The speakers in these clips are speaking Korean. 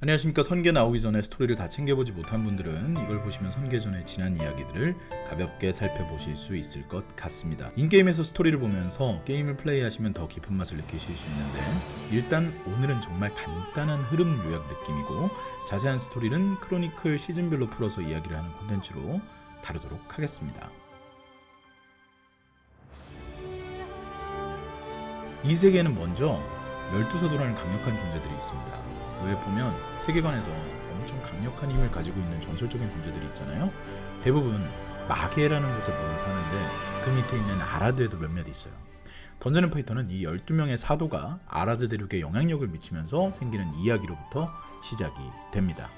안녕하십니까. 선계 나오기 전에 스토리를 다 챙겨보지 못한 분들은 이걸 보시면 선계 전의 지난 이야기들을 가볍게 살펴보실 수 있을 것 같습니다. 인게임에서 스토리를 보면서 게임을 플레이하시면 더 깊은 맛을 느끼실 수 있는데, 일단 오늘은 정말 간단한 흐름 요약 느낌이고 자세한 스토리는 크로니클 시즌별로 풀어서 이야기를 하는 콘텐츠로 다루도록 하겠습니다. 이 세계에는 먼저 12사도라는 강력한 존재들이 있습니다. 왜 보면 세계관에서 엄청 강력한 힘을 가지고 있는 전설적인 존재들이 있잖아요. 대부분 마계라는 곳에 모여 사는데 그 밑에 있는 아라드에도 몇몇 있어요. 던전 앤 파이터는 이 12명의 사도가 아라드 대륙에 영향력을 미치면서 생기는 이야기로부터 시작이 됩니다.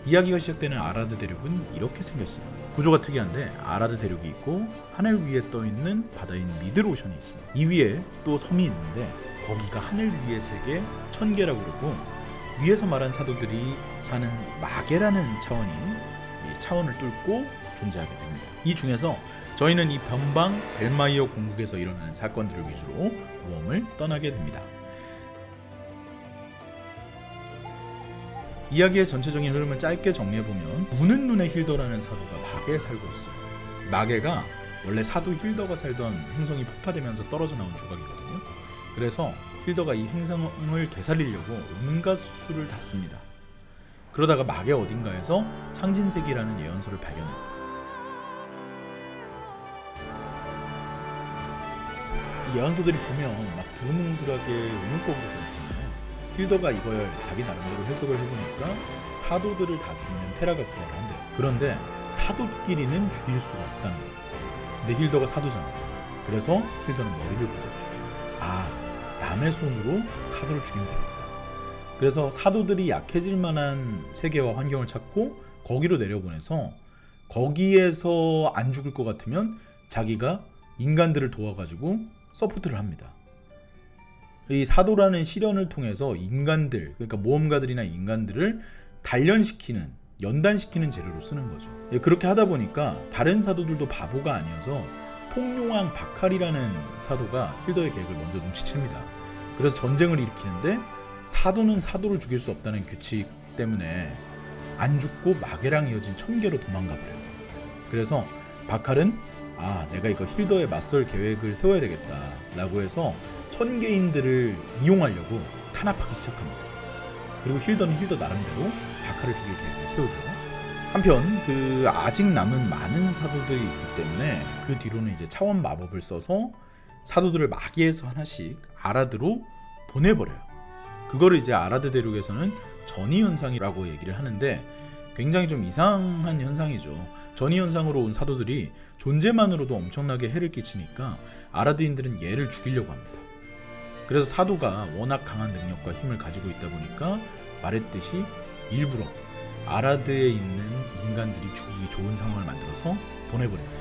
이야기가 시작되는 아라드 대륙은 이렇게 생겼어요. 구조가 특이한데 아라드 대륙이 있고 하늘 위에 떠있는 바다인 미드로션이 있습니다. 이 위에 또 섬이 있는데 거기가 하늘 위의 세계 천계라고 그러고, 위에서 말한 사도들이 사는 마계라는 차원이 이 차원을 뚫고 존재하게 됩니다. 이 중에서 저희는 이 변방 벨마이어 공국에서 일어나는 사건들을 위주로 모험을 떠나게 됩니다. 이야기의 전체적인 흐름을 짧게 정리해보면, 우는 눈의 힐더라는 사도가 마계에 살고 있어요. 마계가 원래 사도 힐더가 살던 행성이 폭파되면서 떨어져 나온 조각이거든요. 그래서 힐더가 이 행성을 되살리려고 온갖 수를 다 씁니다. 그러다가 마계 어딘가에서 상진색이라는 예언서를 발견해요. 이 예언서들이 보면 막 두루뭉술하게 우물법으로 써있잖아요. 힐더가 이걸 자기 나름대로 해석을 해보니까 사도들을 다 죽이면 테라가 부활을 한대요. 그런데 사도끼리는 죽일 수가 없다는 거예요. 근데 힐더가 사도잖아요. 그래서 힐더는 머리를 부렸죠. 남의 손으로 사도를 죽이면 되겠다. 그래서 사도들이 약해질 만한 세계와 환경을 찾고 거기로 내려보내서, 거기에서 안 죽을 것 같으면 자기가 인간들을 도와가지고 서포트를 합니다. 이 사도라는 시련을 통해서 인간들, 그러니까 모험가들이나 인간들을 단련시키는, 연단시키는 재료로 쓰는 거죠. 그렇게 하다 보니까 다른 사도들도 바보가 아니어서 폭룡왕 바칼이라는 사도가 힐더의 계획을 먼저 눈치챕니다. 그래서 전쟁을 일으키는데, 사도는 사도를 죽일 수 없다는 규칙 때문에 안 죽고 마계랑 이어진 천계로 도망가 버려요. 그래서 바칼은 내가 이거 힐더에 맞설 계획을 세워야 되겠다 라고 해서 천계인들을 이용하려고 탄압하기 시작합니다. 그리고 힐더는 힐더 나름대로 바칼을 죽일 계획을 세우죠. 한편 아직 남은 많은 사도들이 있기 때문에 그 뒤로는 이제 차원 마법을 써서 사도들을 마계에서 하나씩 아라드로 보내버려요. 그거를 이제 아라드 대륙에서는 전이 현상이라고 얘기를 하는데, 굉장히 좀 이상한 현상이죠. 전이 현상으로 온 사도들이 존재만으로도 엄청나게 해를 끼치니까 아라드인들은 얘를 죽이려고 합니다. 그래서 사도가 워낙 강한 능력과 힘을 가지고 있다 보니까 말했듯이 일부러 아라드에 있는 인간들이 죽이기 좋은 상황을 만들어서 보내버립니다.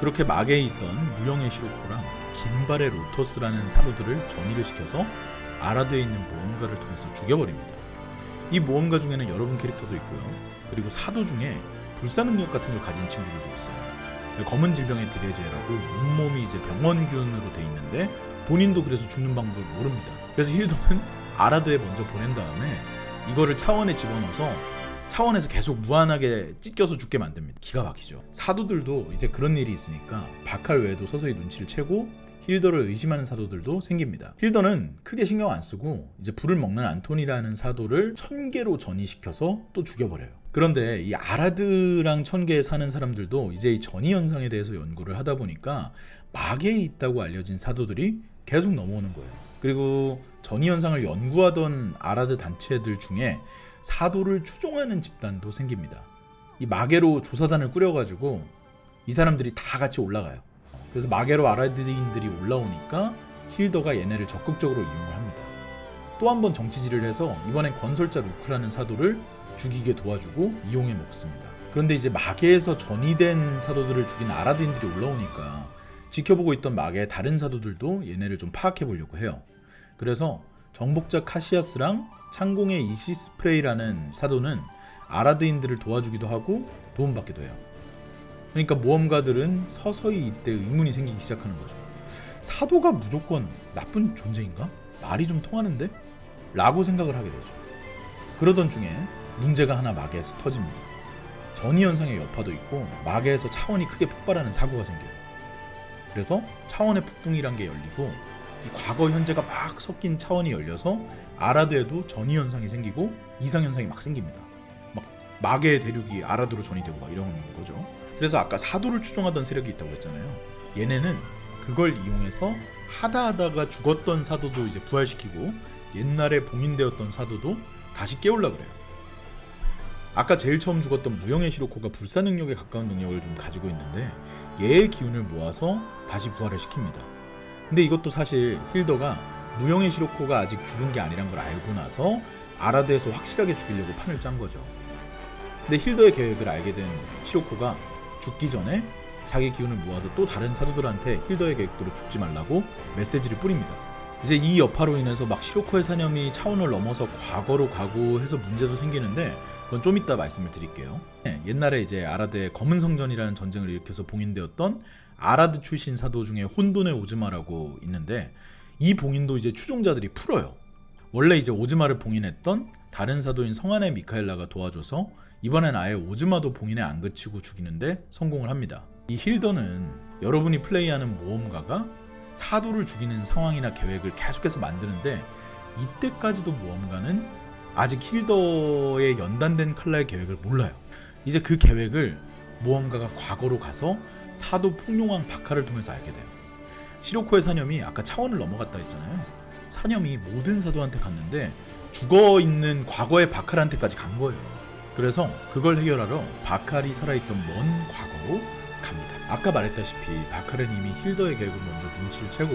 그렇게 마계에 있던 무영의 시로코랑 긴발의 로터스라는 사도들을 전이를 시켜서 아라드에 있는 모험가를 통해서 죽여버립니다. 이 모험가 중에는 여러분 캐릭터도 있고요. 그리고 사도 중에 불사 능력 같은 걸 가진 친구들도 있어요. 검은 질병의 디레제라고 온몸이 이제 병원균으로 돼 있는데 본인도 그래서 죽는 방법을 모릅니다. 그래서 힐더는 아라드에 먼저 보낸 다음에 이거를 차원에 집어넣어서 차원에서 계속 무한하게 찢겨서 죽게 만듭니다. 기가 막히죠. 사도들도 이제 그런 일이 있으니까 바칼 외에도 서서히 눈치를 채고 힐더를 의심하는 사도들도 생깁니다. 힐더는 크게 신경 안 쓰고 이제 불을 먹는 안톤이라는 사도를 천계로 전이시켜서 또 죽여버려요. 그런데 이 아라드랑 천계에 사는 사람들도 이제 이 전이 현상에 대해서 연구를 하다 보니까 마계에 있다고 알려진 사도들이 계속 넘어오는 거예요. 그리고 전이 현상을 연구하던 아라드 단체들 중에 사도를 추종하는 집단도 생깁니다. 이 마계로 조사단을 꾸려가지고 이 사람들이 다 같이 올라가요. 그래서 마계로 아라드인들이 올라오니까 힐더가 얘네를 적극적으로 이용을 합니다. 또 한 번 정치질을 해서 이번엔 건설자 루크라는 사도를 죽이게 도와주고 이용해 먹습니다. 그런데 이제 마계에서 전이된 사도들을 죽인 아라드인들이 올라오니까 지켜보고 있던 마계의 다른 사도들도 얘네를 좀 파악해 보려고 해요. 그래서 정복자 카시아스랑 창공의 이시스프레이라는 사도는 아라드인들을 도와주기도 하고 도움받기도 해요. 그러니까 모험가들은 서서히 이때 의문이 생기기 시작하는 거죠. 사도가 무조건 나쁜 존재인가? 말이 좀 통하는데? 라고 생각을 하게 되죠. 그러던 중에 문제가 하나 마계에서 터집니다. 전이현상의 여파도 있고 마계에서 차원이 크게 폭발하는 사고가 생겨요. 그래서 차원의 폭풍이란 게 열리고 이 과거 현재가 막 섞인 차원이 열려서 아라드에도 전이현상이 생기고 이상현상이 막 생깁니다. 막 마계의 대륙이 아라드로 전이되고 막 이런 거죠. 그래서 아까 사도를 추종하던 세력이 있다고 했잖아요. 얘네는 그걸 이용해서 하다하다가 죽었던 사도도 이제 부활시키고 옛날에 봉인되었던 사도도 다시 깨우려고 그래요. 아까 제일 처음 죽었던 무영의 시로코가 불사 능력에 가까운 능력을 좀 가지고 있는데 얘의 기운을 모아서 다시 부활을 시킵니다. 근데 이것도 사실 힐더가 무영의 시로코가 아직 죽은 게 아니란 걸 알고 나서 아라드에서 확실하게 죽이려고 판을 짠 거죠. 근데 힐더의 계획을 알게 된 시로코가 죽기 전에 자기 기운을 모아서 또 다른 사도들한테 힐더의 계획대로 죽지 말라고 메시지를 뿌립니다. 이제 이 여파로 인해서 막 시로코의 사념이 차원을 넘어서 과거로 가고 해서 문제도 생기는데 그건 좀 이따 말씀을 드릴게요. 옛날에 이제 아라드에 검은 성전이라는 전쟁을 일으켜서 봉인되었던 아라드 출신 사도 중에 혼돈의 오즈마라고 있는데 이 봉인도 이제 추종자들이 풀어요. 원래 이제 오즈마를 봉인했던 다른 사도인 성안의 미카엘라가 도와줘서 이번엔 아예 오즈마도 봉인에 안 그치고 죽이는데 성공을 합니다. 이 힐더는 여러분이 플레이하는 모험가가 사도를 죽이는 상황이나 계획을 계속해서 만드는데 이때까지도 모험가는 아직 힐더의 연단된 칼날 계획을 몰라요. 이제 그 계획을 모험가가 과거로 가서 사도 폭룡왕 바카를 통해서 알게 돼요. 시로코의 사념이 아까 차원을 넘어갔다 했잖아요. 사념이 모든 사도한테 갔는데 죽어있는 과거의 바칼한테까지 간 거예요. 그래서 그걸 해결하러 바칼이 살아있던 먼 과거로 갑니다. 아까 말했다시피 바칼은 이미 힐더의 계획을 먼저 눈치를 채고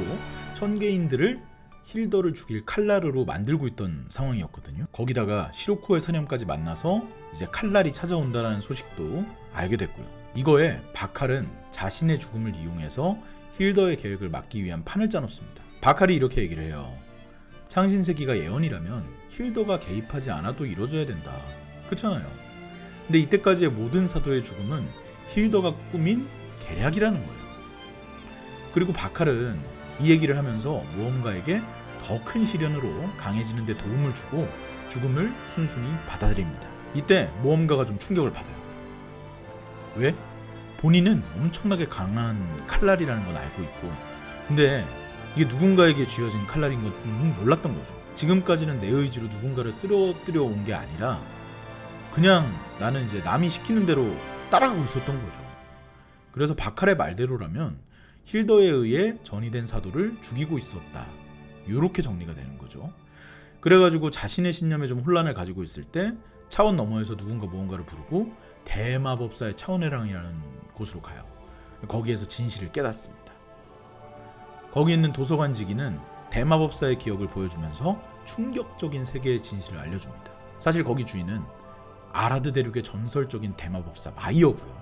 천계인들을 힐더를 죽일 칼날으로 만들고 있던 상황이었거든요. 거기다가 시로코의 사념까지 만나서 이제 칼날이 찾아온다는 소식도 알게 됐고요. 이거에 바칼은 자신의 죽음을 이용해서 힐더의 계획을 막기 위한 판을 짜놓습니다. 바칼이 이렇게 얘기를 해요. 창신세기가 예언이라면 힐더가 개입하지 않아도 이뤄져야 된다. 그렇잖아요. 근데 이때까지의 모든 사도의 죽음은 힐더가 꾸민 계략이라는 거예요. 그리고 바칼은 이 얘기를 하면서 모험가에게 더 큰 시련으로 강해지는 데 도움을 주고 죽음을 순순히 받아들입니다. 이때 모험가가 좀 충격을 받아요. 왜? 본인은 엄청나게 강한 칼날이라는 건 알고 있고 근데 이게 누군가에게 쥐어진 칼날인 건 몰랐던 거죠. 지금까지는 내 의지로 누군가를 쓰러뜨려 온 게 아니라 그냥 나는 이제 남이 시키는 대로 따라가고 있었던 거죠. 그래서 바칼의 말대로라면 힐더에 의해 전이된 사도를 죽이고 있었다. 요렇게 정리가 되는 거죠. 그래가지고 자신의 신념에 좀 혼란을 가지고 있을 때 차원 너머에서 누군가 무언가를 부르고 대마법사의 차원회랑이라는 곳으로 가요. 거기에서 진실을 깨닫습니다. 거기 있는 도서관지기는 대마법사의 기억을 보여주면서 충격적인 세계의 진실을 알려줍니다. 사실 거기 주인은 아라드 대륙의 전설적인 대마법사 마이어고요.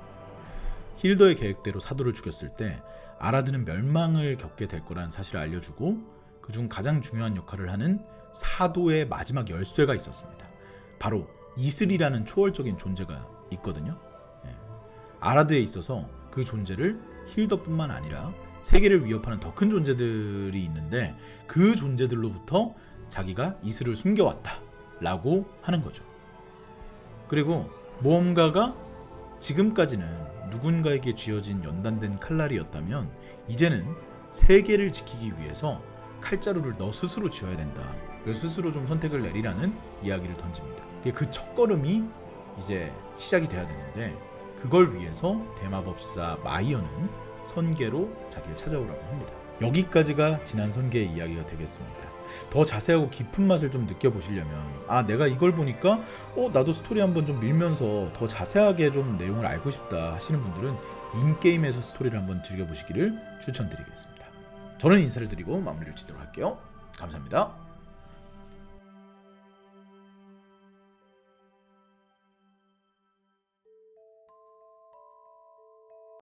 힐더의 계획대로 사도를 죽였을 때 아라드는 멸망을 겪게 될 거라는 사실을 알려주고 그중 가장 중요한 역할을 하는 사도의 마지막 열쇠가 있었습니다. 바로 이슬이라는 초월적인 존재가 있거든요. 아라드에 있어서 그 존재를 힐더뿐만 아니라 세계를 위협하는 더 큰 존재들이 있는데 그 존재들로부터 자기가 이슬을 숨겨왔다 라고 하는 거죠. 그리고 모험가가 지금까지는 누군가에게 쥐어진 연단된 칼날이었다면 이제는 세계를 지키기 위해서 칼자루를 너 스스로 쥐어야 된다. 그래서 스스로 좀 선택을 내리라는 이야기를 던집니다. 그 첫걸음이 이제 시작이 돼야 되는데 그걸 위해서 대마법사 마이어는 선계로 자기를 찾아오라고 합니다. 여기까지가 지난 선계의 이야기가 되겠습니다. 더 자세하고 깊은 맛을 좀 느껴보시려면 내가 이걸 보니까 나도 스토리 한번 좀 밀면서 더 자세하게 좀 내용을 알고 싶다 하시는 분들은 인게임에서 스토리를 한번 즐겨보시기를 추천드리겠습니다. 저는 인사를 드리고 마무리를 짓도록 할게요. 감사합니다.